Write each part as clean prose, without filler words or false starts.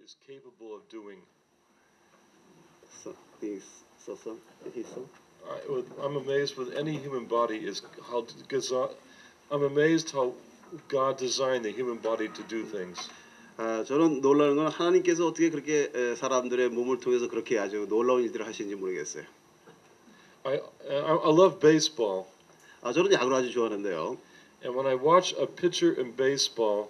is capable of doing. So, I'm amazed with any human body is how I'm amazed how God designed the human body to do things. 저는 놀라는 건 하나님께서 어떻게 그렇게 사람들의 몸을 통해서 그렇게 아주 놀라운 일들을 하시는지 모르겠어요. I love baseball. 저는 야구를 아주 좋아하는데요. And when I watch a pitcher in baseball,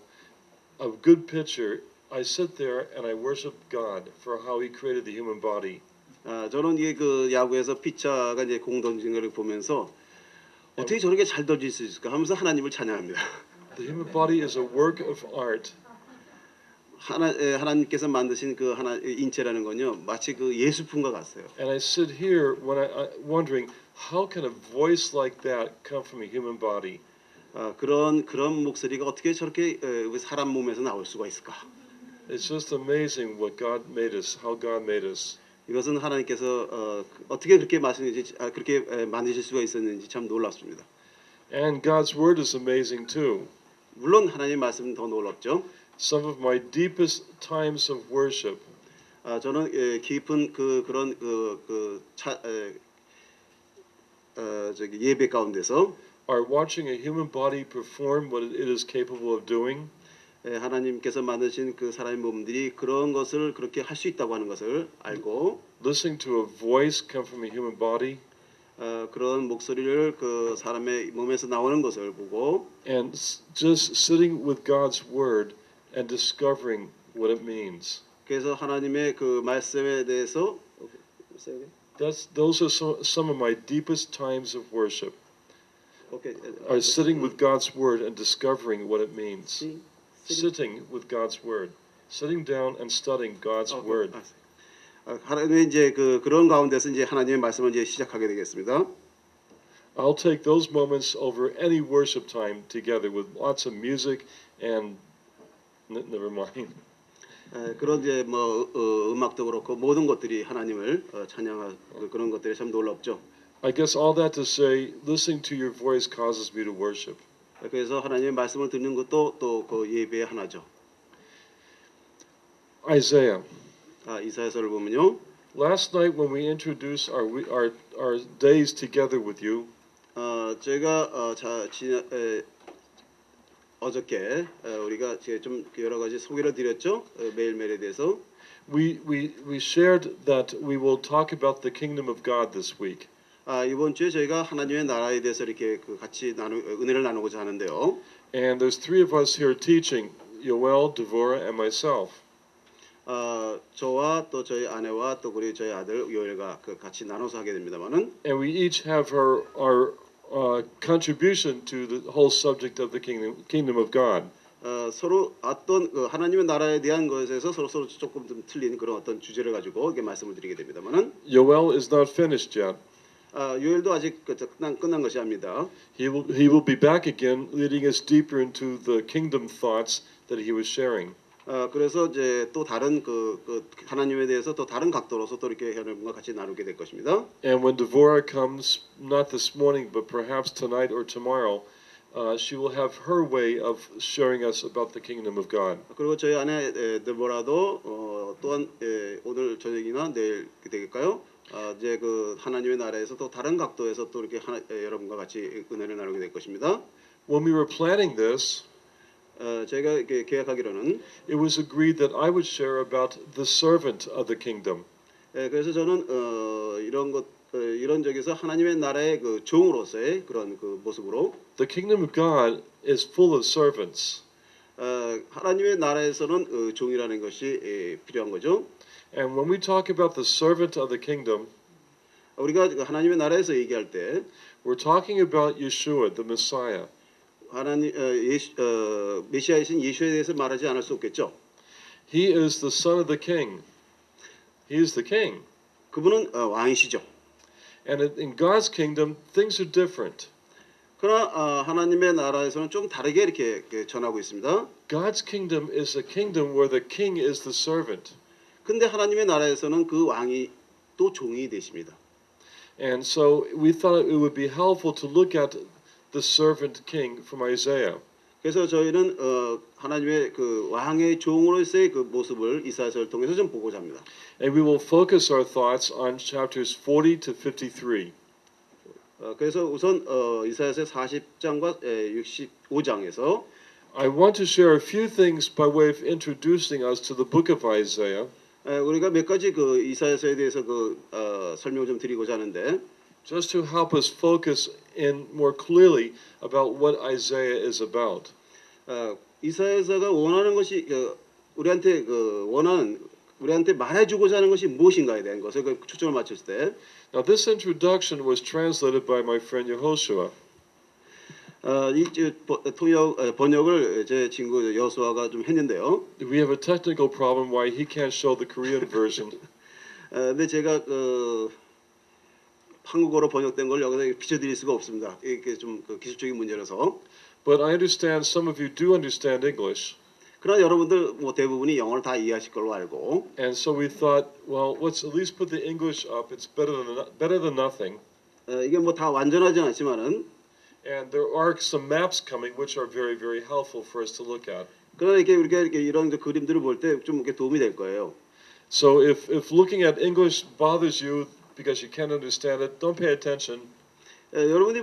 a good pitcher, I sit there and I worship God for how He created the human body. 저는 이게 그 야구에서 피처가 이제 공 던지는 걸 보면서 어떻게 저렇게 잘 던질 수 있을까 하면서 하나님을 찬양합니다. The human body is a work of art. 하나님께서 만드신 그 인체라는 건요 마치 그 예술품과 같아요. And I sit here when I wondering how can a voice like that come from a human body? 그런 목소리가 어떻게 저렇게 사람 몸에서 나올 수가 있을까? It's just amazing what God made us, how God made us. 이것은 하나님께서 어떻게 그렇게 그렇게 만드실 수가 있었는지 참 놀랍습니다. And God's word is amazing too. 물론 하나님의 말씀은 더 놀랍죠. Some of my deepest times of worship. 저는 깊은 그런 예배 가운데서 are watching a human body perform what it is capable of doing. 하나님께서 만드신 그 사람의 몸들이 그런 것을 그렇게 할 수 있다고 하는 것을 알고 listening to a voice come from a human body. 그런 목소리를 그 사람의 몸에서 나오는 것을 보고 and just sitting with God's word and discovering what it means. 그래서 하나님의 그 말씀에 대해서 those are some of my deepest times of worship. Are sitting with God's word and discovering what it means. Sitting with God's word, sitting down and studying God's word. 하나님의 이제 그런 가운데서 이제 하나님의 말씀을 이제 시작하게 되겠습니다. I'll take those moments over any worship time together with lots of music and never mind. 그런 이제 뭐 음악도 그렇고 모든 것들이 하나님을 찬양할 그런 것들이 참 놀랍죠. I guess all that to say, listening to your voice causes me to worship. 그래서 하나님의 말씀을 듣는 것도 또 그 예배의 하나죠. Isaiah. 이사야서를 보면요. Last night when we introduced our days together with you. 제가 어저께 우리가 좀 여러 가지 소개를 드렸죠. 매일매일에 대해서. We shared that we will talk about the kingdom of God this week. 이번 주에 저희가 하나님의 나라에 대해서 이렇게 같이 은혜를 나누고자 하는데요. And there's three of us here teaching, Yoel, Devorah, and myself. 저와 또 저희 아내와 또 우리 저희 아들 요엘과 같이 나눠서 하게 됩니다만은. And we each have our contribution to the whole subject of the kingdom of God. 서로 어떤 하나님의 나라에 대한 것에서 서로 조금 좀 틀린 그런 어떤 주제를 가지고 이게 말씀을 드리게 됩니다만은. Yoel is not finished yet. 요엘도 아직 끝난 것이 아닙니다. He will be back again, leading us deeper into the kingdom thoughts that he was sharing. 그래서 이제 또 다른 그 하나님에 대해서 또 다른 각도로서 또 이렇게 여러분과 같이 나누게 될 것입니다. And when Devorah comes, not this morning, but perhaps tonight or tomorrow, she will have her way of showing us about the kingdom of God. 그리고 저희 아내 데보라도 또한 오늘 저녁이나 내일 되겠까요? 이제 그 하나님의 나라에서 또 다른 각도에서 또 이렇게 여러분과 같이 은혜를 나누게 될 것입니다. When we were planning this, 제가 이렇게 계획하기로는 it was agreed that I would share about the servant of the kingdom. 그래서 저는 이런 적에서 하나님의 나라의 그 종으로서의 그런 그 모습으로 The kingdom of God is full of servants. 하나님의 나라에서는 종이라는 것이 필요한 거죠. And when we talk about the servant of the kingdom, 우리가 하나님의 나라에서 얘기할 때 we're talking about Yeshua, the Messiah. 하나님 메시아이신 예수에 대해서 말하지 않을 수 없겠죠. He is the son of the king. He is the king. 그분은 왕이시죠. And in God's kingdom, things are different. 그러나 하나님의 나라에서는 좀 다르게 이렇게 전하고 있습니다. God's kingdom is a kingdom where the king is the servant. 근데 하나님의 나라에서는 그 왕이 또 종이 되십니다. And so we thought it would be helpful to look at the servant king from Isaiah. 그래서 저희는 하나님의 그 왕의 종으로서의 그 모습을 이사야서를 통해서 좀 보고자 합니다. And we will focus our thoughts on chapters 40 to 53. 그래서 우선 이사야서 40장과 65장에서 I want to share a few things by way of introducing us to the book of Isaiah. 우리가 몇 가지 그 이사야서에 대해서 그 설명을 좀 드리고자 하는데 Just to help us focus in more clearly about what Isaiah is about. 이사야서가 원하는 것이 우리한테 우리한테 말해주고자 하는 것이 무엇인가에 대한 것을 초점을 맞췄을 때 Now this introduction was translated by my friend Yehoshua. 이 번역을 제 친구 여수아가 좀 했는데요. We have a technical problem why he can't show the Korean version. 근데 제가 한국어로 번역된 걸 여기서 비춰드릴 수가 없습니다. 이게 좀 기술적인 문제라서. But I understand some of you do understand English. 그러나 여러분들 뭐 대부분이 영어를 다 이해하실 걸로 알고. And so we thought, well, let's at least put the English up. It's better than nothing. 이게 뭐 다 완전하진 않지만은. And there are some maps coming which are very, very helpful for us to look at. 그러나 우리가 이런 그림들을 볼 때 좀 도움이 될 거예요. So if looking at English bothers you because you can't understand it, don't pay attention. 여러분들이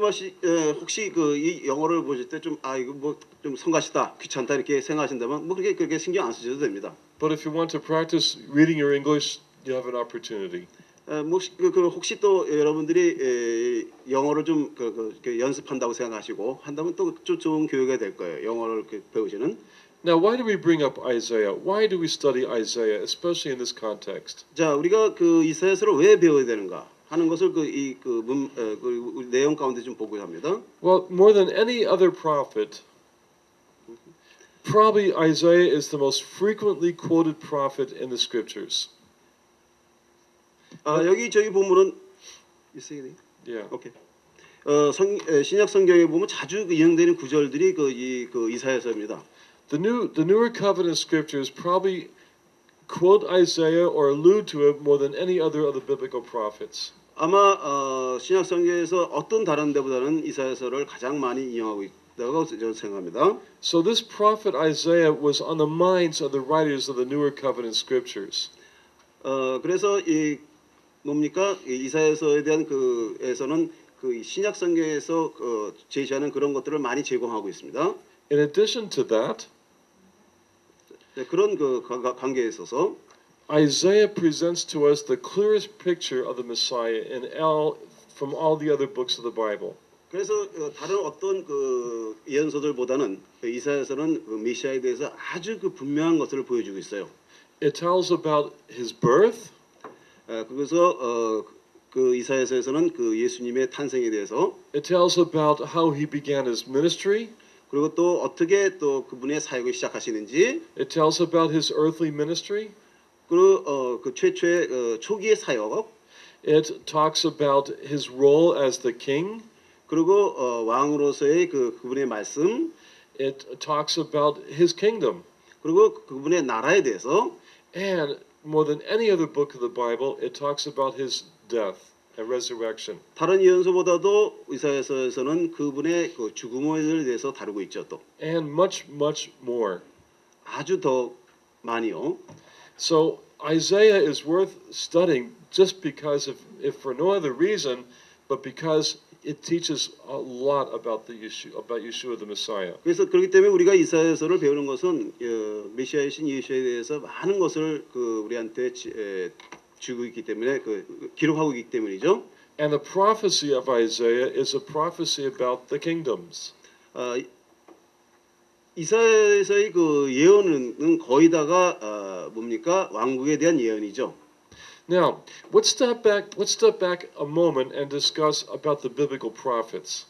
혹시 이 영어를 보실 때 좀 이거 뭐 좀 성가시다, 귀찮다 이렇게 생각하신다면 뭐 그렇게 신경 안 쓰셔도 됩니다. But if you want to practice reading your English, you have an opportunity. 혹시 또 여러분들이 영어를 좀 연습한다고 생각하시고 한다면 또 좀 좋은 교육이 될 거예요. 영어를 배우시는. Now, why do we bring up Isaiah? Why do we study Isaiah, especially in this context? 자, 우리가 이사야서를 왜 배워야 되는가 하는 것을 내용 가운데 좀 보고자 합니다. Well, more than any other prophet, probably Isaiah is the most frequently quoted prophet in the scriptures. 여기 저희 보면은 있어요. Yeah. 오케이. 신약 성경에 보면 자주 인용되는 구절들이 이사야서입니다. The newer covenant scriptures probably quote Isaiah or allude to it more than any other of the biblical prophets. 아마 신약 성경에서 어떤 다른 데보다는 이사야서를 가장 많이 인용하고 있다고 저는 생각합니다. So this prophet Isaiah was on the minds of the writers of the newer covenant scriptures. 그래서 이사야서에 대한 에서는 신약 성경에서 제시하는 그런 것들을 많이 제공하고 있습니다. In addition to that, 그런 관계에 있어서 Isaiah presents to us the clearest picture of the Messiah from all the other books of the Bible. 그래서 다른 어떤 예언서들보다는 이사야서는 메시아에 대해서 아주 분명한 것을 보여주고 있어요. It tells about his birth. 그래서 이사야서에서는 예수님의 탄생에 대해서 It tells about how he began his ministry. 그리고 또 어떻게 또 그분의 사역을 시작하시는지. It tells about his earthly ministry. 그리고 최초의 초기의 사역. It talks about his role as the king. 그리고 왕으로서의 그분의 말씀. It talks about his kingdom. 그리고 그분의 나라에 대해서. And more than any other book of the Bible, it talks about his death and resurrection. 다른 예언서보다도 이사야서에서는 그분의 죽음에 대해서 다루고 있죠 또. And much more. 아주 더 많이요. So Isaiah is worth studying just because if for no other reason, but because it teaches a lot about Yeshua the Messiah. 그래서 그렇기 때문에 우리가 이사야서를 배우는 것은 메시아이신 예수에 대해서 많은 것을 우리한테 주고 있기 때문에 기록하고 있기 때문이죠. And the prophecy of Isaiah is a prophecy about the kingdoms. 이사야서의 예언은 거의 다가 뭡니까? 왕국에 대한 예언이죠. Now, let's step back a moment and discuss about the biblical prophets.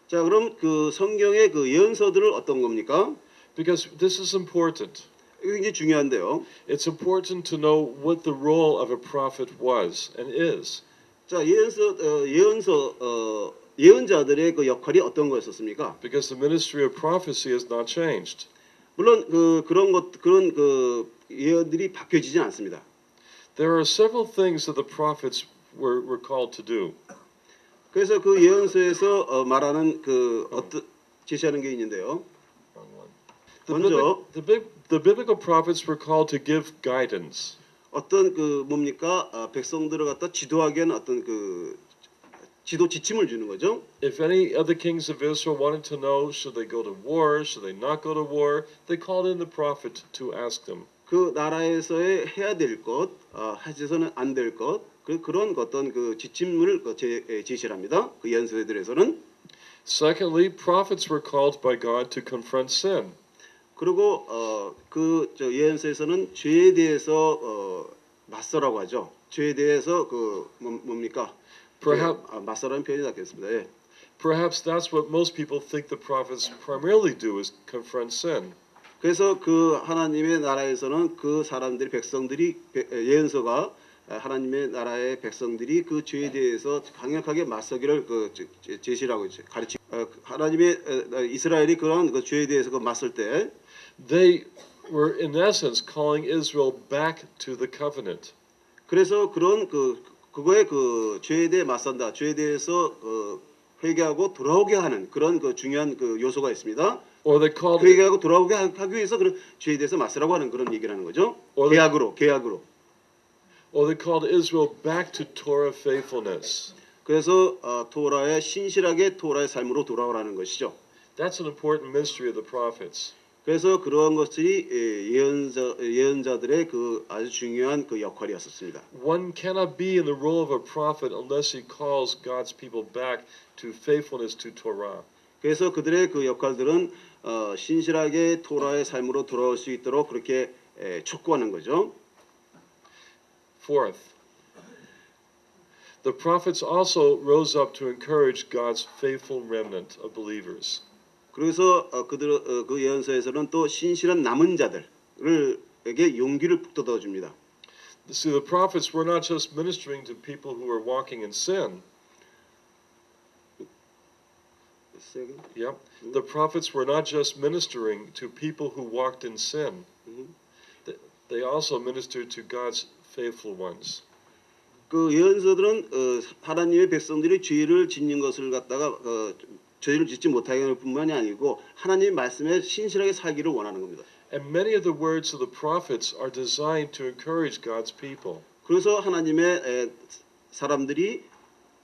자, 그럼 성경의 예언서들은 어떤 겁니까? Because this is important. 이게 굉장히 중요한데요. It's important to know what the role of a prophet was and is. 자, 예언자들의 역할이 어떤 거였었습니까? Because the ministry of prophecy has not changed. 물론 그런 예언들이 바뀌어지진 않습니다. There are several things that the prophets were called to do. 그래서 예언서에서 말하는 제시하는 게 있는데요. 먼저 the biblical prophets were called to give guidance. 어떤 그 뭡니까 백성들을 갖다 지도하기 위한 어떤 그 지도 지침을 주는 거죠. If any of the kings of Israel wanted to know should they go to war, should they not go to war, they called in the prophet to ask them. 그 나라에서의 해야 될 것, 해서는 안 될 것, 그런 어떤 그 지침을 제시를 합니다. 그 예언서들에서는. Secondly, prophets were called by God to confront sin. 그리고 그 예언서에서는 죄에 대해서 맞서라고 하죠. 죄에 대해서 그 뭡니까? 맞서라는 표현이 낫겠습니다. 예. Perhaps that's what most people think the prophets primarily do is confront sin. 그래서 그 하나님의 나라에서는 그 사람들이 백성들이 예언서가 하나님의 나라의 백성들이 그 죄에 대해서 강력하게 맞서기를 그 제시라고 가르치. 하나님의 이스라엘이 그런 그 죄에 대해서 그 맞설 때 they were in essence calling Israel back to the covenant. 그래서 그런 그거에 그 죄에 대해 맞선다. 죄에 대해서 회개하고 돌아오게 하는 그런 그 중요한 그 요소가 있습니다. Or they called 회개하고 돌아오게 하기 위해서 그런 죄에 대해서 맞서라고 하는 그런 얘기를 하는 거죠. 계약으로. Or they called Israel back to Torah faithfulness. 그래서 토라의 신실하게 토라의 삶으로 돌아오라는 것이죠. That's an important mystery of the prophets. 그래서 그러한 것이 예언자들의 그 아주 중요한 그 역할이었습니다. One cannot be in the role of a prophet unless he calls God's people back to faithfulness to Torah. 그래서 그들의 그 역할들은 신실하게 토라의 삶으로 돌아올 수 있도록 그렇게 촉구하는 거죠. Fourth, the prophets also rose up to encourage God's faithful remnant of believers. 그래서 그 예언서에서는 또 신실한 남은 자들에게 용기를 북돋아 줍니다. See, the prophets were not just ministering to people who were walking in sin. Yep. The prophets were not just ministering to people who walked in sin. They also ministered to God's faithful ones. 그 예언서들은 하나님의 백성들이 죄를 짓는 것을 갖다가 죄를 짓지 못하게 할 뿐만이 아니고 하나님의 말씀에 신실하게 살기를 원하는 겁니다. And many of the words of the prophets are designed to encourage God's people. 그래서 하나님의 사람들이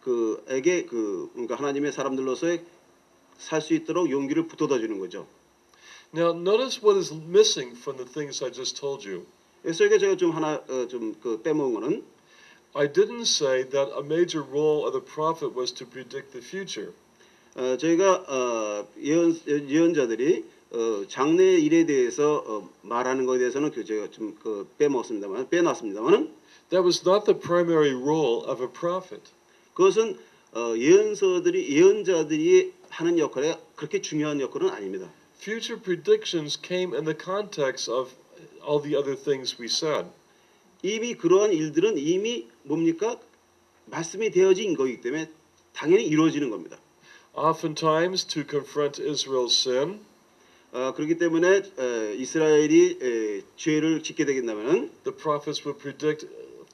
그에게 그러니까 하나님의 사람들로서의 살 수 있도록 용기를 북돋아 주는 거죠. Now notice what is missing from the things I just told you. 그래서 이게 제가 좀 하나 좀 빼먹은 거는 I didn't say that a major role of the prophet was to predict the future. 저희가 예언자들이 장래 일에 대해서 말하는 것에 대해서는 제가 좀 빼놨습니다만은 That was not the primary role of a prophet. 그것은 예언자들이 하는 역할에 그렇게 중요한 역할은 아닙니다. Future predictions came in the context of all the other things we said. 이미 그러한 일들은 이미 뭡니까? 말씀이 되어진 거기 때문에 당연히 이루어지는 겁니다. Oftentimes to confront Israel's sin, 그렇기 때문에 이스라엘이 죄를 짓게 되겠다면은 the prophets would predict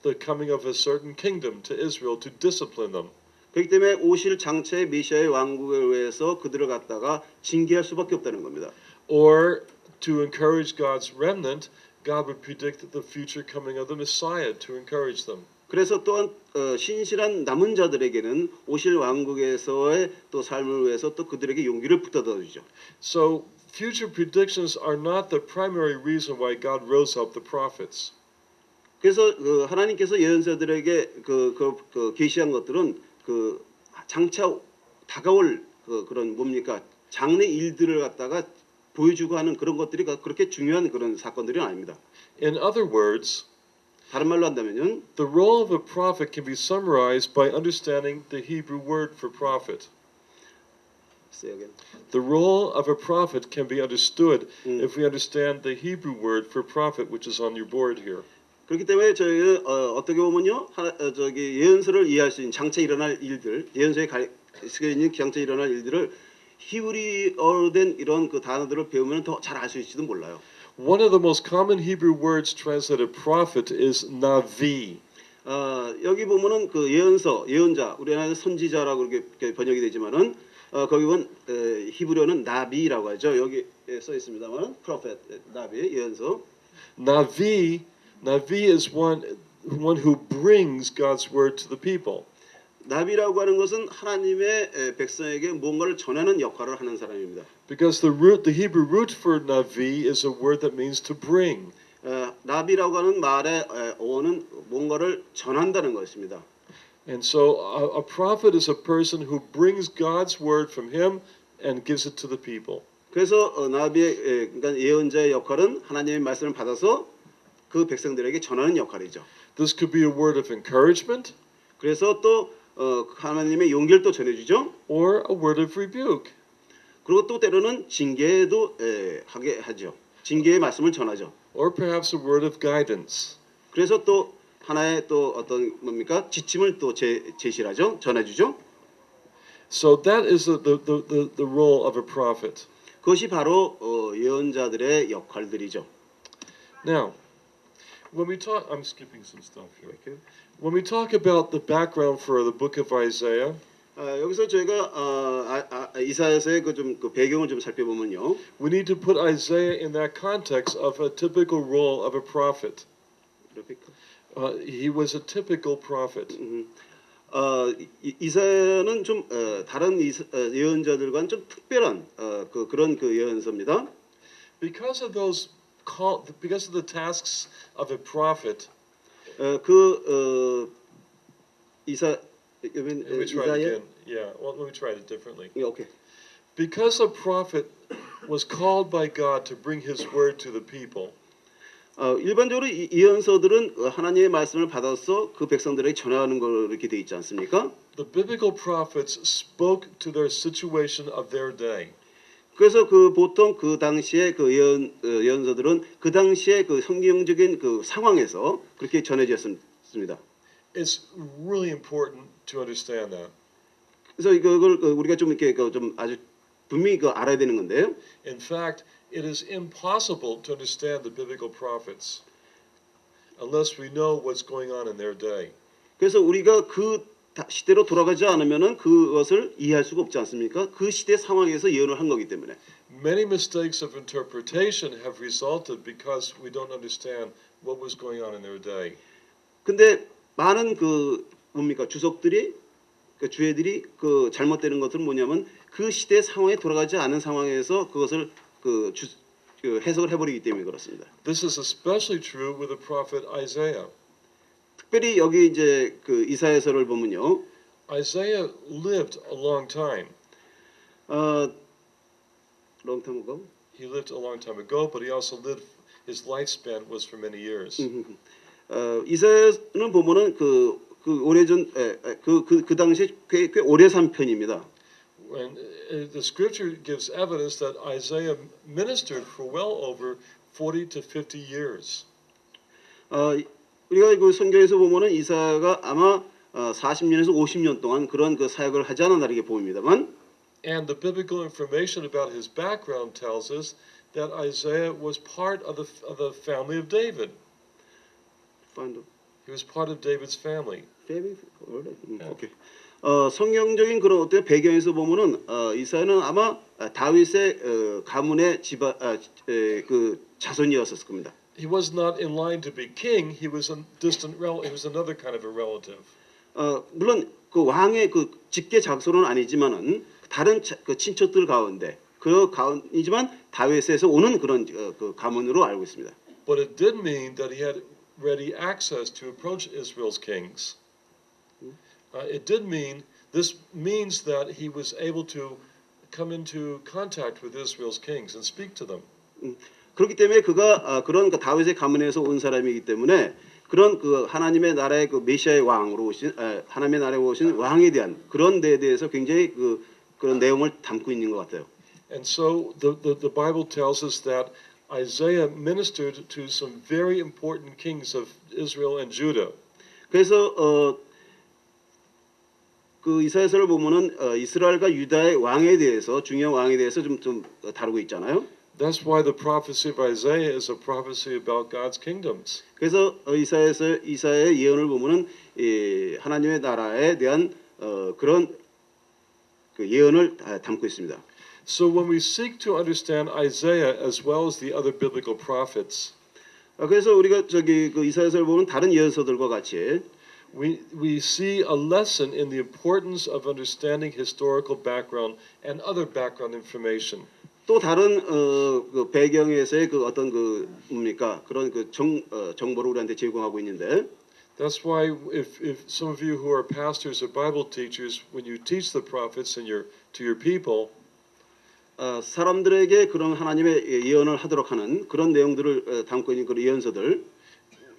the coming of a certain kingdom to Israel to discipline them. 그렇기 때문에 오실 장차의 메시아의 왕국에 의해서 그들을 갖다가 징계할 수밖에 없다는 겁니다. Or to encourage God's remnant, God would predict the future coming of the Messiah to encourage them. 그래서 또한 신실한 남은 자들에게는 오실 왕국에서의 또 삶을 위해서 또 그들에게 용기를 북돋아 주죠. So future predictions are not the primary reason why God rose up the prophets. 그래서 하나님께서 예언자들에게 계시한 것들은 장차 다가올 그런 뭡니까 장래 일들을 갖다가 보여주고 하는 그런 것들이 그렇게 중요한 그런 사건들이 아닙니다. In other words, 다른 말로 한다면은 the role of a prophet can be summarized by understanding the Hebrew word for prophet. The role of a prophet can be understood if we understand the Hebrew word for prophet, which is on your board here. 그렇기 때문에 저희가 어떻게 보면요, 예언서를 이해할 수 있는 장차 일어날 일들, 예언서에 있는 장차 일어날 일들을 히브리어로 된 이런 그 단어들을 배우면 더 잘 알 수 있을지도 몰라요. One of the most common Hebrew words translated prophet is navi. 여기 보면은 그 예언자, 우리나라에서 선지자라고 이렇게 번역이 되지만은 거기 보면 히브리어는 나비라고 하죠. 여기 써 있습니다만 prophet 나비 예언서. Navi is one who brings God's word to the people. 나비라고 하는 것은 하나님의 백성에게 뭔가를 전하는 역할을 하는 사람입니다. Because the Hebrew root for navi is a word that means to bring. 나비라고 하는 말의 어원은 뭔가를 전한다는 것입니다. And so a prophet is a person who brings God's word from him and gives it to the people. 그래서 나비의 그러니까 예언자의 역할은 하나님의 말씀을 받아서 그 백성들에게 전하는 역할이죠. This could be a word of encouragement. 그래서 또 하나님의 용기를 또 전해주죠. Or a word of rebuke. 그리고 또 때로는 징계도 하게 하죠. 징계의 말씀을 전하죠. Or perhaps a word of guidance. 그래서 또 하나의 또 어떤 뭡니까 지침을 또 제시하죠. 전해주죠. So that is the role of a prophet. 그것이 바로 예언자들의 역할들이죠. Now, when we talk, I'm skipping some stuff here. Okay. When we talk about the background for the book of Isaiah, 여기서 저희가 이사야서의 그 배경을 좀 살펴보면요. we need to put Isaiah in that context of a typical role of a prophet. He was a typical prophet. 이사야는 좀 다른 예언자들과는 좀 특별한 그런 예언서입니다. Because of the tasks of a prophet. Let me try it again. Yeah, well, let me try it differently. Okay. Because a prophet was called by God to bring his word to the people. 일반적으로 예언서들은 하나님의 말씀을 받아서 그 백성들에게 전하는 걸 이렇게 돼 있지 않습니까? The biblical prophets spoke to their situation of their day. 그래서 보통 그 당시에 예언서들은 그 당시에 성경적인 상황에서 그렇게 전해졌습니다. It's really important to understand that. 그래서 이걸 우리가 좀 이렇게 좀 아주 분명히 알아야 되는 건데요. In fact, it is impossible to understand the biblical prophets unless we know what's going on in their day. 그래서 우리가 그 시대로 돌아가지 않으면은 그것을 이해할 수가 없지 않습니까? 그 시대 상황에서 예언을 한 거기 때문에. Many mistakes of interpretation have resulted because we don't understand what was going on in their day. 근데 많은 주석들이 주해들이 잘못되는 것은 뭐냐면 그 시대 상황에 돌아가지 않은 상황에서 그것을 해석을 해버리기 때문에 그렇습니다. This is especially true with the prophet Isaiah. 특별히 여기 이제 이사야서를 보면요. Isaiah lived a long time. Long time ago. He lived a long time ago, but he also lived. His lifespan was for many years. 이사야는 보면은 오래전 그 당시에 꽤 오래 산 편입니다. And the scripture gives evidence that Isaiah ministered for well over 40 to 50 years. 우리가 성경에서 보면은 이사야가 아마 40년에서 50년 동안 그런 사역을 하지 않았나 이렇게 보입니다만. And the biblical information about his background tells us that Isaiah was part of the family of David. He was part of David's family. Okay. 성경적인 그런 어떤 배경에서 보면은 이사야는 아마 다윗의 가문의 자손이었을 겁니다. He was not in line to be king. He was a distant relative. He was another kind of a relative. 물론 왕의 직계 자손은 아니지만은 다른 친척들 가운데 가운이지만 다윗에서 오는 그런 가문으로 알고 있습니다. But it did mean that he had ready access to approach Israel's kings. This means that he was able to come into contact with Israel's kings and speak to them. 그렇기 때문에 그가 그런 다윗의 가문에서 온 사람이기 때문에 그런 하나님의 나라의 메시아의 왕으로 오신 하나님의 나라에 오신 왕에 대한 그런 데에 대해서 굉장히 그런 내용을 담고 있는 것 같아요. And so the Bible tells us that Isaiah ministered to some very important kings of Israel and Judah. 그래서 이사야서를 보면은 이스라엘과 유다의 왕에 대해서 중요한 왕에 대해서 좀 다루고 있잖아요. That's why the prophecy of Isaiah is a prophecy about God's kingdoms. 그래서 이사야의 예언을 보면은 하나님의 나라에 대한 그런 그 예언을 담고 있습니다. So when we seek to understand Isaiah as well as the other biblical prophets, 그래서 우리가 저기 그 이사야서를 보면 다른 예언서들과 같이 we see a lesson in the importance of understanding historical background and other background information. 또 다른 그 배경에서의 그 어떤 그 뭡니까 그런 그 정보를 우리한테 제공하고 있는데. That's why if some of you who are pastors or Bible teachers, when you teach the prophets to your people, 사람들에게 그런 하나님의 예언을 하도록 하는 그런 내용들을 담고 있는 그런 예언서들.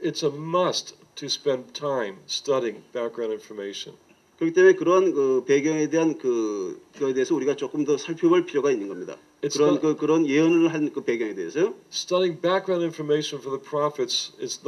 It's a must to spend time studying background information. 그렇기 때문에 그런 그 배경에 대한 그거에 대해서 우리가 조금 더 살펴볼 필요가 있는 겁니다. 그런 예언을 한 그 배경에 대해서요. Studying background information for the prophets is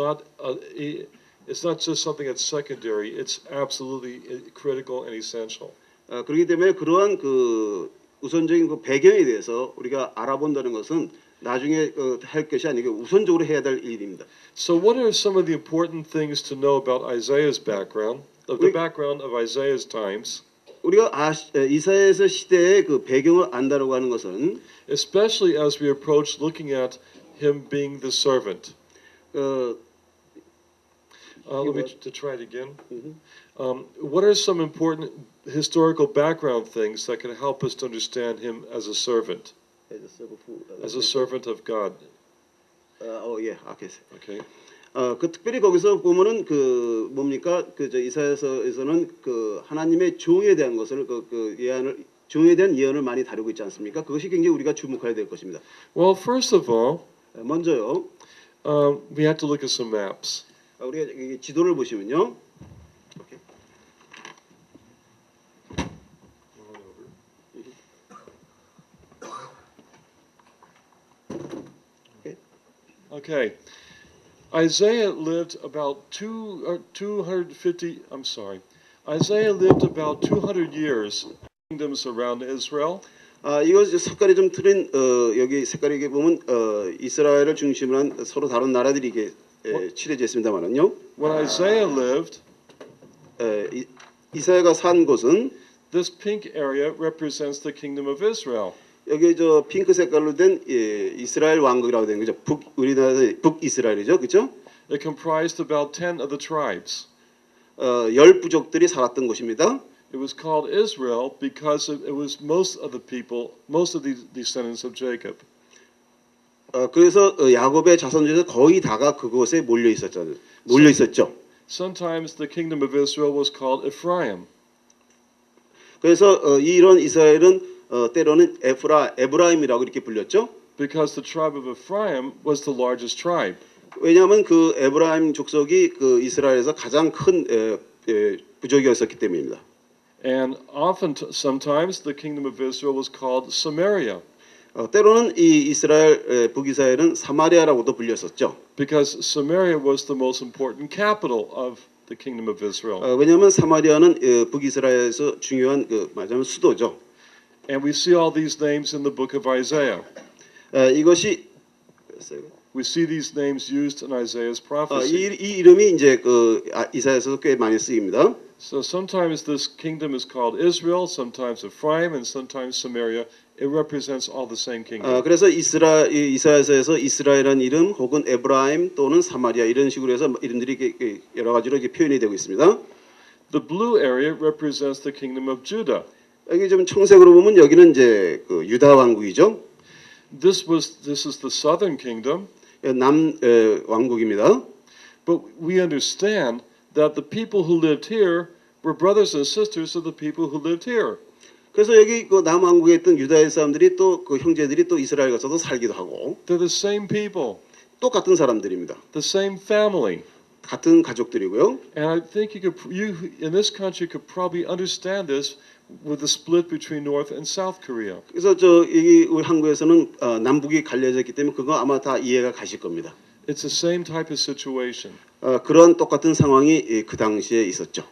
it's not just something that's secondary. It's absolutely critical and essential. 그렇기 때문에 그러한 그 우선적인 그 배경에 대해서 우리가 알아본다는 것은 나중에 할 것이 아니고 우선적으로 해야 될 일입니다. So what are some of the important things to know about Isaiah's background, the background of Isaiah's times? 우리가 이사야서 시대의 그 배경을 안다라고 하는 것은 especially as we approach looking at him being the servant. Let me try it again. What are some important historical background things that can help us to understand him as a servant? As a servant of God. 예, Okay. 그 특별히 거기서 보면은 그 뭡니까 저 이사야서에서는 그 하나님의 종에 대한 것을 종에 대한 예언을 많이 다루고 있지 않습니까? 그것이 굉장히 우리가 주목해야 될 것입니다. Well, first of all, 먼저요. we have to look at some maps. 우리가 지도를 보시면요. Okay. Isaiah lived about 250. I'm sorry. Isaiah lived about 200 years in kingdoms around Israel. 이거 색깔이 좀 틀린 여기 색깔이 이게 보면 이스라엘을 중심으로 한 서로 다른 나라들이 이게 칠해져 있습니다만은요. When Isaiah lived, 이사야가 산 곳은 this pink area represents the kingdom of Israel. 여기 저 핑크 색깔로 된 이스라엘 왕국이라고 된 거죠. 우리나라의 북이스라엘이죠, 그렇죠? It comprised about 10 of the tribes. 10부족들이 살았던 곳입니다. It was called Israel because it was most of the descendants of Jacob. 그래서 야곱의 자손 중에서 거의 다가 그곳에 몰려 있었죠. Sometimes the kingdom of Israel was called Ephraim. 그래서 이런 이스라엘은 때로는 에브라임이라고 이렇게 불렸죠. Because the tribe of Ephraim was the largest tribe. 왜냐하면 그 에브라임 족속이 그 이스라엘에서 가장 큰 부족이었었기 때문입니다. And sometimes the kingdom of Israel was called Samaria. 때로는 이 이스라엘 북이스라엘은 사마리아라고도 불렸었죠. Because Samaria was the most important capital of the kingdom of Israel. 왜냐하면 사마리아는 북이스라엘에서 중요한 말하자면 수도죠. And we see all these names in the book of Isaiah. 이것이 We see these names used in Isaiah's prophecy. 이 이름이 이제 이사야에서도 꽤 많이 쓰입니다. So sometimes this kingdom is called Israel, sometimes Ephraim, and sometimes Samaria. It represents all the same kingdom. 그래서 이사야서에서 이스라엘이라는 이름 혹은 에브라임 또는 사마리아 이런 식으로 해서 이름들이 여러 가지로 이렇게 표현이 되고 있습니다. The blue area represents the kingdom of Judah. 여기 좀 청색으로 보면 여기는 이제 그 유다 왕국이죠. This is the southern kingdom. 남 왕국입니다. But we understand that the people who lived here were brothers and sisters of the people who lived here. 그래서 여기 그 남왕국에 있던 유다의 사람들이 또 그 형제들이 또 이스라엘 가서도 살기도 하고. They're the same people. 똑같은 사람들입니다. The same family. 같은 가족들이고요. And I think you in this country could probably understand this with the split between North and South Korea. 그래서 여기 우리 한국에서는 남북이 갈려졌기 때문에 그거 아마 다 이해가 가실 겁니다. It's the same type of situation. 그런 똑같은 상황이 그 당시에 있었죠.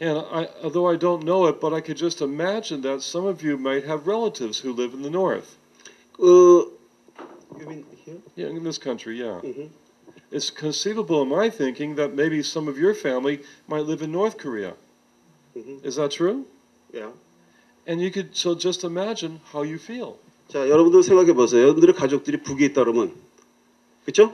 And although I don't know it, but I could just imagine that some of you might have relatives who live in the north. You mean here? Yeah, in this country, yeah. Mm-hmm. It's conceivable in my thinking that maybe some of your family might live in North Korea. Mm-hmm. Is that true? Yeah. And you could so just imagine how you feel. 자, 여러분들 생각해 보세요. 여러분들의 가족들이 북에 있다 그러면, 그렇죠?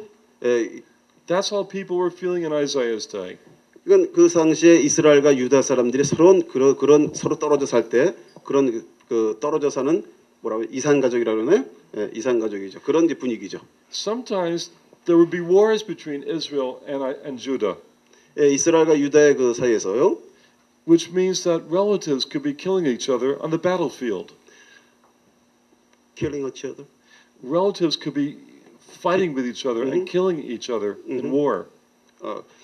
That's how people were feeling in Isaiah's day. 그러니까 그 당시에 이스라엘과 유다 사람들이 그런 서로 떨어져 살 때 그런 그 떨어져 사는 뭐라고 이산 가족이라고 그러나요? 예, 이산 가족이죠. 그런 이제 분위기죠. Sometimes there would be wars between Israel and Judah, 예, 이스라엘과 유다의 그 사이에서요. which means that relatives could be killing each other on the battlefield. Killing each other. Relatives could be fighting with each other and killing each other in war.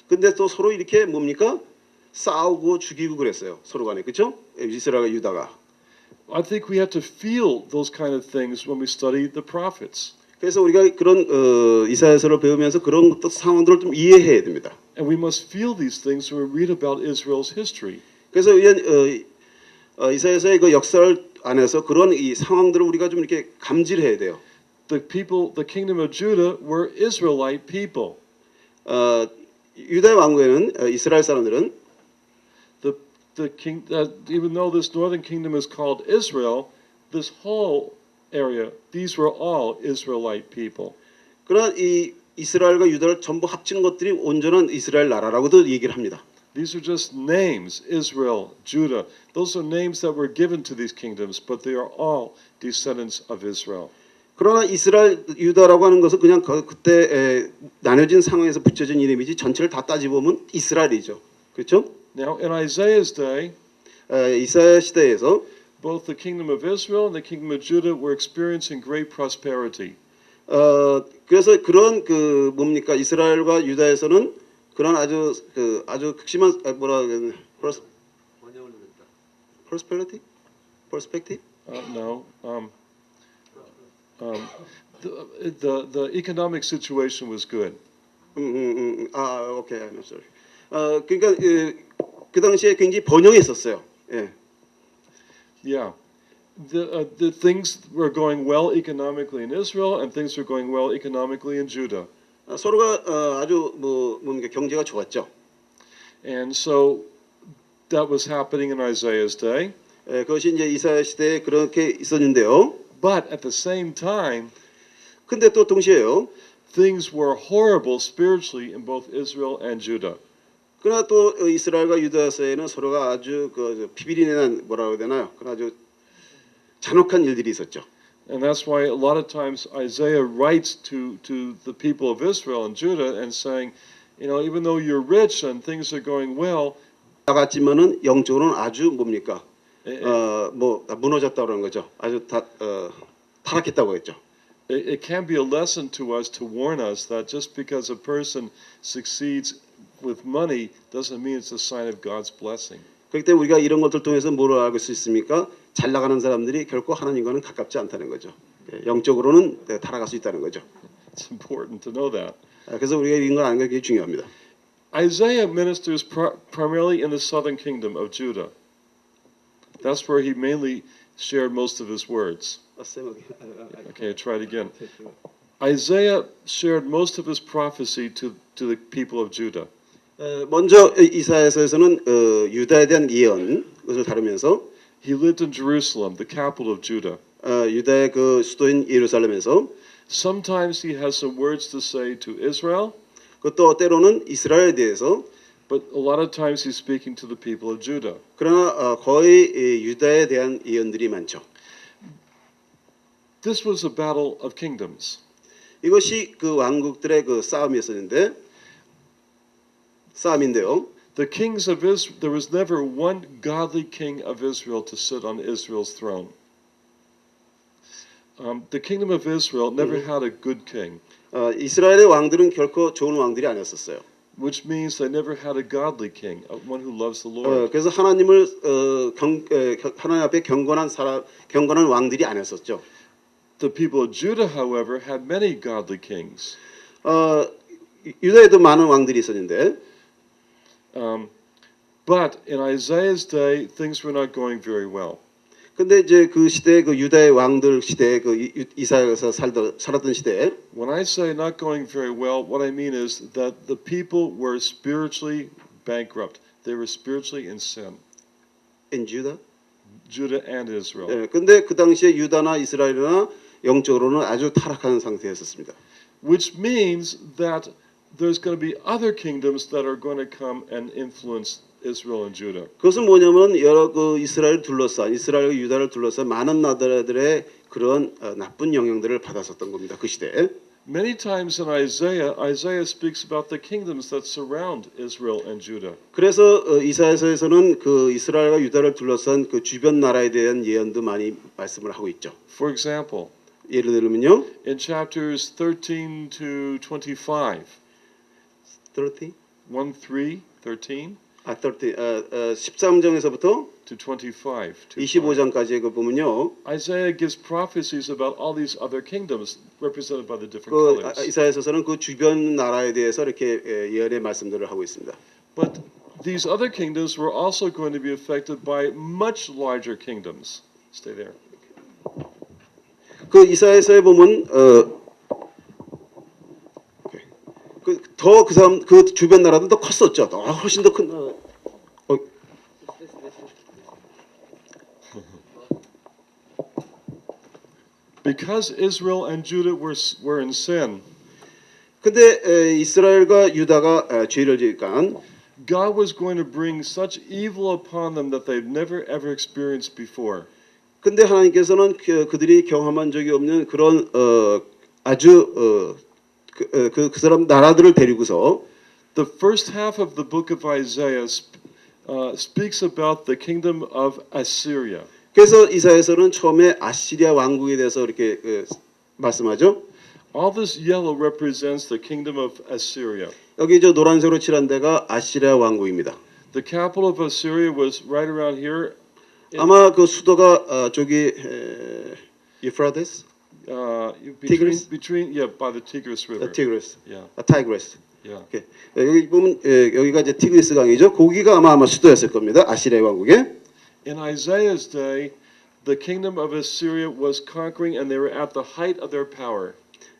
근데 또 서로 이렇게 뭡니까? 싸우고 죽이고 그랬어요. 서로 간에. 그렇죠? 이스라엘과 유다가. I think we have to feel those kind of things when we study the prophets. 그래서 우리가 그런 이사야서를 배우면서 그런 것도 상황들을 좀 이해해야 됩니다. And we must feel these things when we read about Israel's history. 그래서 이사야서의 그 역사를 안에서 그런 이 상황들을 우리가 좀 이렇게 감지해야 돼요. The kingdom of Judah were Israelite people. 유다의 왕국에는 이스라엘 사람들은 even though this northern kingdom is called Israel, this whole area, these were all Israelite people. 그러나 이 이스라엘과 유다를 전부 합친 것들이 온전한 이스라엘 나라라고도 얘기를 합니다. These are just names, Israel, Judah. Those are names that were given to these kingdoms, but they are all descendants of Israel. 그러나 이스라엘 유다라고 하는 것은 그냥 그때 나눠진 상황에서 붙여진 이름이지 전체를 다 따지보면 이스라엘이죠. 그렇죠? Now in Isaiah's day, 이사야 시대에서 both the kingdom of Israel and the kingdom of Judah were experiencing great prosperity. 그래서 그런 그 뭡니까 이스라엘과 유다에서는 그런 아주 극심한 뭐라 그러나 prosperity? perspective? No. The economic situation was good. 오케이, I'm sorry. 그러니까 그 당시에 굉장히 번영했었어요. 예. Yeah. The things were going well economically in Israel, and things were going well economically in Judah. 서로가 아주 뭡니까 경제가 좋았죠. And so that was happening in Isaiah's day. 그것이 이제 이사야 시대에 그렇게 있었는데요. But at the same time, 근데 또 동시에요. things were horrible spiritually in both Israel and Judah. 그러나 또 이스라엘과 유다 사이에는 서로가 아주 그 피비린내 난 뭐라고 해야 되나요? 그런 아주 잔혹한 일들이 있었죠. And that's why a lot of times Isaiah writes to the people of Israel and Judah and saying, you know, even though you're rich and things are going well, 같지만은 영적으로는 아주 뭡니까? 무너졌다고 그러는 거죠. 아주 타락했다고 했죠. It can be a lesson to us to warn us that just because a person succeeds with money doesn't mean it's a sign of God's blessing. 그렇기 때문에 우리가 이런 것들 통해서 뭘 알 수 있습니까? 잘 나가는 사람들이 결코 하나님과는 가깝지 않다는 거죠. 영적으로는 타락할 수 있다는 거죠. It's important to know that. 그래서 우리가 이런 걸 아는 게 굉장히 중요합니다. Isaiah ministers primarily in the southern kingdom of Judah. That's where he mainly shared most of his words. Okay, I try it again. Isaiah shared most of his prophecy to the people of Judah. 먼저 이사야서에서는 유다에 대한 예언을 다루면서 He lived in Jerusalem, the capital of Judah. 유다의 그 수도인 예루살렘에서 Sometimes he has some words to say to Israel. 그것도 때로는 이스라엘에 대해서 But a lot of times he's speaking to the people of Judah. 그러나 거의 유다에 대한 예언들이 많죠. This was a battle of kingdoms. 이것이 그 왕국들의 그 싸움이었는데요. The kings of Israel, there was never one godly king of Israel to sit on Israel's throne. The kingdom of Israel never had a good king. 이스라엘의 왕들은 결코 좋은 왕들이 아니었었어요. Which means they never had a godly king, one who loves the Lord. 그래서 하나님을 하나님 앞에 경건한 왕들이 아니었었죠. The people of Judah, however, had many godly kings. 유다에도 많은 왕들이 있었는데, but in Isaiah's day, things were not going very well. 근데 이제 그 시대 그 유다의 왕들 시대 그 이사야에서 살았던 시대에 When I say not going very well, what I mean is that the people were spiritually bankrupt. They were spiritually in sin. In Judah? Judah and Israel. 예, 근데 그 당시에 유다나 이스라엘이나 영적으로는 아주 타락한 상태였었습니다. Which means that there's going to be other kingdoms that are going to come and influence Israel and Judah. 그것은 뭐냐면 여러 그 이스라엘을 둘러싼 이스라엘과 유다를 둘러싼 많은 나라들의 그런 나쁜 영향들을 받았었던 겁니다. 그 시대에. Many times in Isaiah, Isaiah speaks about the kingdoms that surround Israel and Judah. 그래서 이사야서에서는 그 이스라엘과 유다를 둘러싼 그 주변 나라에 대한 예언도 많이 말씀을 하고 있죠. For example, 예를 들면요. in chapters 13 to 25, 13? 13 13장에서부터 to 25. 25장까지 그 보면요. Isaiah gives prophecies about all these other kingdoms represented by the different 그 colors. 이사야서는 그 주변 나라에 대해서 이렇게 예언의 말씀들을 하고 있습니다. But these other kingdoms were also going to be affected by much larger kingdoms. Stay there. 그 이사야서에 보면 더 그 사람 그 주변 나라도 더 컸었죠. 더 훨씬 더 큰. Because Israel and Judah were in sin, 근데 이스라엘과 유다가 죄를 지으니까 God was going to bring such evil upon them that they've never ever experienced before. 근데 하나님께서는 그들이 경험한 적이 없는 그런 아주 그 사람 나라들을 데리고서 The first half of the book of Isaiah speaks about the kingdom of Assyria. 그래서 이사야서는 처음에 아시리아 왕국에 대해서 이렇게 말씀하죠. All this yellow represents the kingdom of Assyria. 여기 저 노란색으로 칠한 데가 아시리아 왕국입니다. The capital of Assyria was right around here. 아마 그 수도가 저기 유프라데스, between by the Tigris River. 티그리스, Yeah, 타이그리스. yeah. 오케이. 여기 보면 여기가 이제 티그리스 강이죠. 거기가 아마 수도였을 겁니다. 아시리아 왕국에. In Isaiah's day, the kingdom of Assyria was conquering, and they were at the height of their power.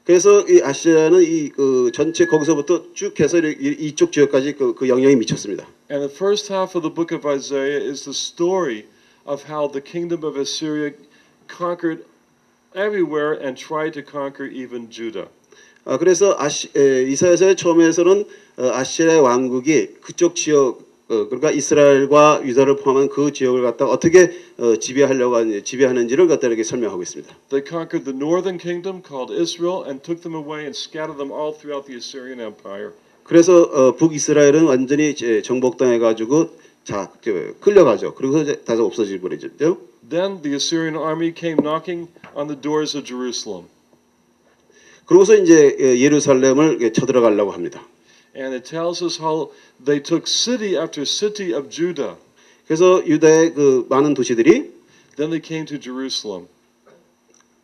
그래서 이 아시리아는 이 그 전체 거기서부터 쭉 해서 이쪽 지역까지 그 영향이 미쳤습니다. And the first half of the book of Isaiah is the story of how the kingdom of Assyria conquered everywhere and tried to conquer even Judah. 그래서 이사야서의 처음에서는 아시리아 왕국이 그쪽 지역 그러니까 이스라엘과 유다를 포함한 그 지역을 갖다 어떻게 지배하는지를 갖다 이렇게 설명하고 있습니다. They conquered the northern kingdom called Israel and took them away and scattered them all throughout the Assyrian Empire. 그래서 북이스라엘은 완전히 정복당해 가지고 끌려가죠. 그리고 다시 없어질 버리죠. Then the Assyrian army came knocking on the doors of Jerusalem. 그러고서 이제 예루살렘을 쳐들어가려고 합니다. And it tells us how they took city after city of Judah. 그래서 유다의 그 많은 도시들이 Then they came to Jerusalem.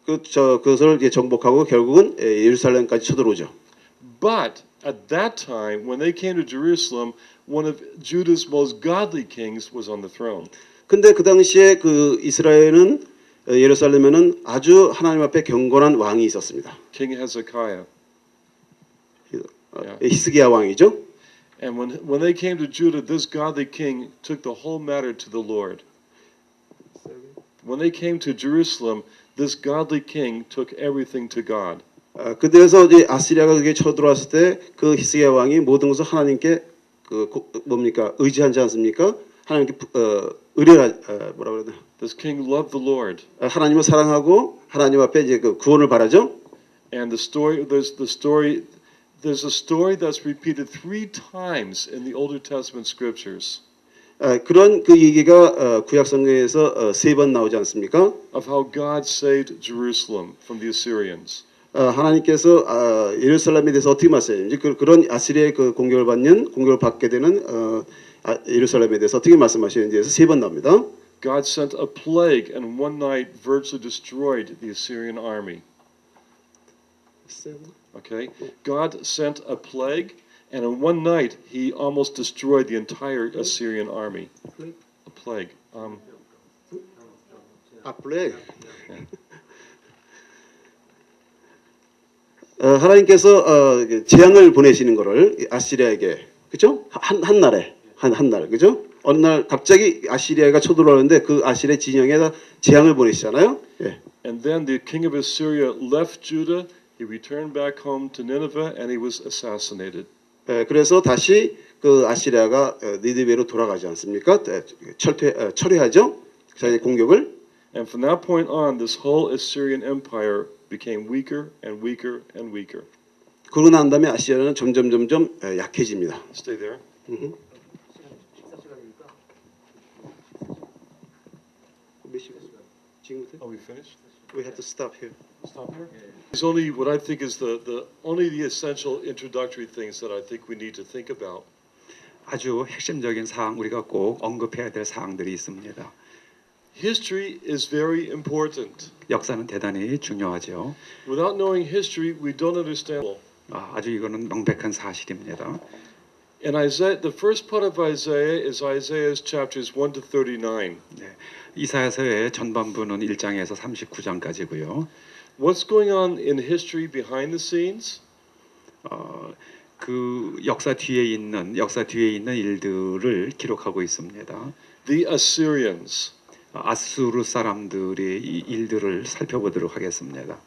그것을 이제 정복하고 결국은 예루살렘까지 쳐들어오죠. But at that time, when they came to Jerusalem, one of Judah's most godly kings was on the throne. 근데 그 당시에 그 이스라엘은 예루살렘에는 아주 하나님 앞에 경건한 왕이 있었습니다. King Hezekiah. 히스기야 왕이죠. And when they came to Judah, this godly king took the whole matter to the Lord. When they came to Jerusalem, this godly king took everything to God. 그래서 이제 아시리아가 그게 쳐들어왔을 때 그 히스기야 왕이 모든 것을 하나님께 뭡니까 의지하지 않습니까? 하나님께 뭐라 그러나? This king loved the Lord. 하나님을 사랑하고 하나님 앞에 이제 그 구원을 바라죠. And there's a story that's repeated 3 times in the Old Testament scriptures. 그런 그 얘기가 구약 성경에서 3번 나오지 않습니까? Of how God saved Jerusalem from the Assyrians. 하나님께서 예루살렘에 대해서 어떻게 말씀하시는지 그런 아시리아의 그 공격을 받게 되는 예루살렘에 대해서 어떻게 말씀하시는지에서 3번 나옵니다. God sent a plague and one night virtually destroyed the Assyrian army. Okay, God sent a plague, and in one night he almost destroyed the entire Assyrian army. A plague. 플레이. 하나님께서 재앙을 보내시는 것을 아시리아에게 그렇죠? 한 날에 한 날 그죠? 어느 날 갑자기 아시리아가 쳐들어오는데 그 아시리아 진영에다 재앙을 보내시잖아요. 예. And then the king of Assyria left Judah. He returned back home to Nineveh, and he was assassinated. 예, 그래서 다시 그 아시리아가 니느웨로 돌아가지 않습니까? 철회하죠. 자기 공격을. And from that point on, this whole Assyrian empire became weaker and weaker and weaker. 그러고 난 다음에 아시리아는 점점 약해집니다. Stay there. Oh, we finished? We have to stop here. Stop here? It's only what I think is only the essential introductory things that I think we need to think about. 아주 핵심적인 사항 우리가 꼭 언급해야 될 사항들이 있습니다. History is very important. 역사는 대단히 중요하죠. Without knowing history, we don't understand. 아주 이거는 명백한 사실입니다. And Isaiah, the first part of Isaiah is Isaiah's chapters 1 to 39. 네, 이사야서의 전반부는 1장에서 39장까지고요. What's going on in history behind the scenes? 그 역사 뒤에 있는 일들을 기록하고 있습니다. The Assyrians. 아수르 사람들의 이 일들을 살펴보도록 하겠습니다.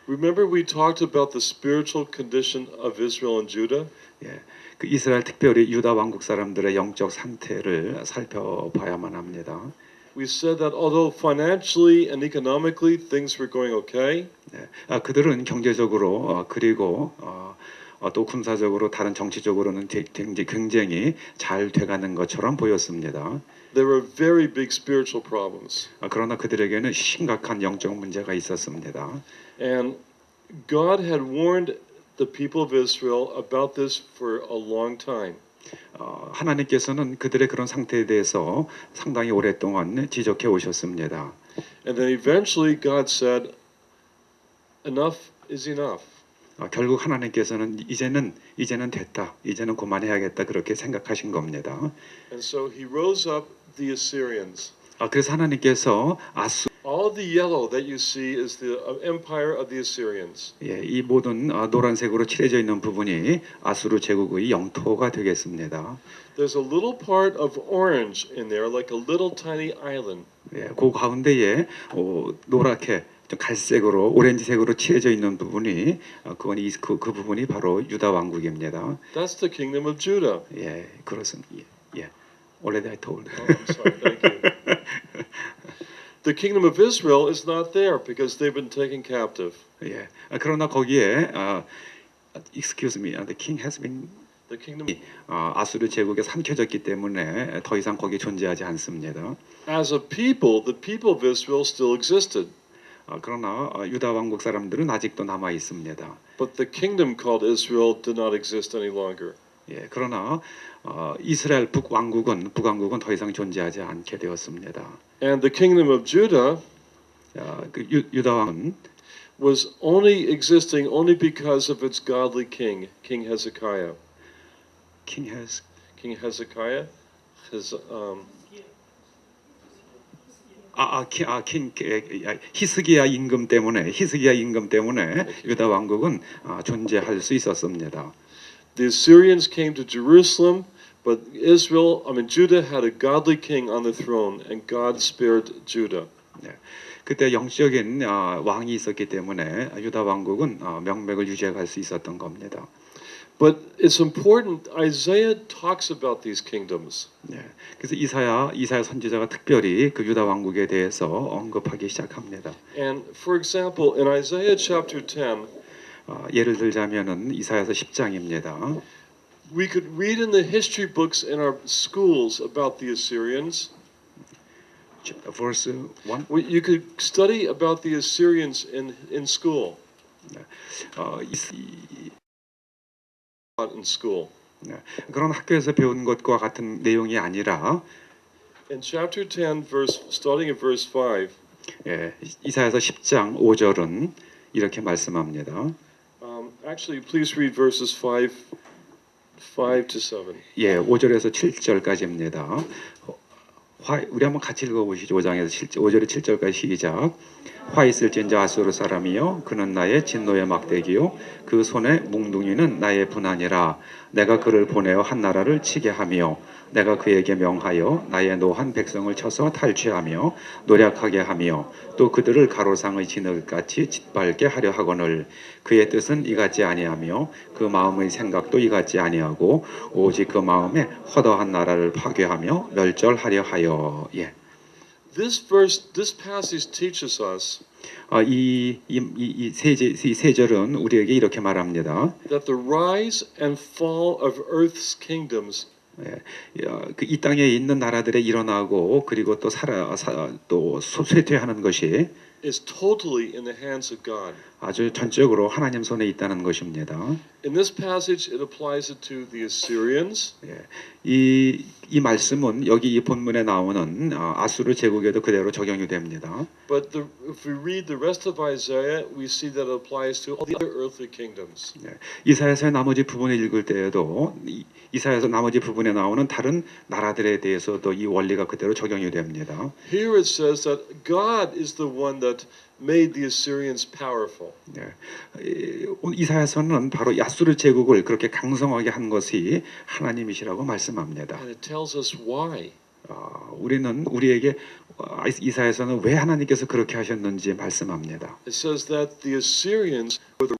Remember we talked about the spiritual condition of Israel and Judah? 예, 그 이스라엘 특별히 유다 왕국 사람들의 영적 상태를 살펴봐야만 합니다. We said that although financially and economically things were going okay, 네, 그들은 경제적으로 그리고 또 군사적으로 다른 정치적으로는 굉장히 잘 돼가는 것처럼 보였습니다. there were very big spiritual problems. 그러나 그들에게는 심각한 영적 문제가 있었습니다. And God had warned the people of Israel about this for a long time. 하나님께서는 그들의 그런 상태에 대해서 상당히 오랫동안 지적해 오셨습니다. And then eventually God said, enough is enough. 결국 하나님께서는 이제는 됐다. 이제는 그만해야겠다. 그렇게 생각하신 겁니다. And so he rose up the Assyrians. 그래서 하나님께서 All the yellow that you see is the empire of the Assyrians. 이 모든 노란색으로 칠해져 있는 부분이 아수르 제국의 영토가 되겠습니다. There's a little part of orange in there, like a little tiny island. 그 가운데에 노랗게 좀 갈색으로 오렌지색으로 칠해져 있는 부분이 그 부분이 바로 유다 왕국입니다. That's the kingdom of Judah. 예, 그렇습니다. 예. Already I told. Oh, I'm sorry. Thank you. The kingdom of Israel is not there because they've been taken captive. 예. 그러나 거기에 excuse me, the king has been The kingdom 아수르 제국에 삼켜졌기 때문에 더 이상 거기 존재하지 않습니다. as a people, the people of Israel still existed. 그러나 유다 왕국 사람들은 아직도 남아 있습니다. But the kingdom called Israel did not exist any longer. 예, 그러나 이스라엘 북왕국은 더 이상 존재하지 않게 되었습니다. And the kingdom of Judah 그 유다 왕은 was only existing only because of its godly king, King Hezekiah. King Hezekiah, 히스기야 임금 때문에 유다 왕국은 존재할 수 있었습니다. The Assyrians came to Jerusalem, but Judah had a godly king on the throne, and God spared Judah. 네. 그때 영적인 왕이 있었기 때문에 유다 왕국은 명맥을 유지해갈 수 있었던 겁니다. But it's important. Isaiah talks about these kingdoms. 네. 그래서 이사야 선지자가 특별히 그 유다 왕국에 대해서 언급하기 시작합니다. And for example, in Isaiah chapter 10, 예를 들자면은 이사야서 10장입니다. we could read in the history books in our schools about the Assyrians. Verse 1. You could study about the Assyrians in school. In school. 그런 학교에서 배운 것과 같은 내용이 아니라 In chapter 10, starting at verse 5. 이사야서 10장 5절은 이렇게 말씀합니다. Actually, please read verses 5 to 7. 예, 5절에서 7절까지입니다. 우리 한번 같이 읽어보시죠. 5절에 7절까지 시작. 화 있을진저 아수르 사람이요 그는 나의 진노의 막대기요 그 손의 뭉둥이는 나의 분하니라. 내가 그를 보내어 한 나라를 치게 하며 내가 그에게 명하여 나의 노한 백성을 쳐서 탈취하며 노략하게 하며 또 그들을 가로상의 진흙같이 짓밟게 하려 하거늘 그의 뜻은 이같지 아니하며 그 마음의 생각도 이같지 아니하고 오직 그 마음에 허다한 나라를 파괴하며 멸절하려 하여. 예. This verse, this passage teaches us 이 세 절은 우리에게 이렇게 말합니다. that the rise and fall of earth's kingdoms 이 땅에 있는 나라들의 일어나고 그리고 또 쇠퇴하는 것이 is totally in the hands of God. 아주 전적으로 하나님 손에 있다는 것입니다. In this passage, it applies it to the Assyrians, 이 말씀은 여기 이 본문에 나오는 아수르 제국에도 그대로 적용이 됩니다. but if we read the rest of Isaiah, we see that it applies to all the other earthly kingdoms. 이사야서의 나머지 부분을 읽을 때에도 이사야서 나머지 부분에 나오는 다른 나라들에 대해서도 이 원리가 그대로 적용이 됩니다. Here it says that God is the one that made the Assyrians powerful. 이사야서는 바로 아수르 제국을 그렇게 강성하게 한 것이 하나님이시라고 말씀합니다. And it tells us why. 우리에게 이사야서는 왜 하나님께서 그렇게 하셨는지 말씀합니다. It says that the Assyrians were the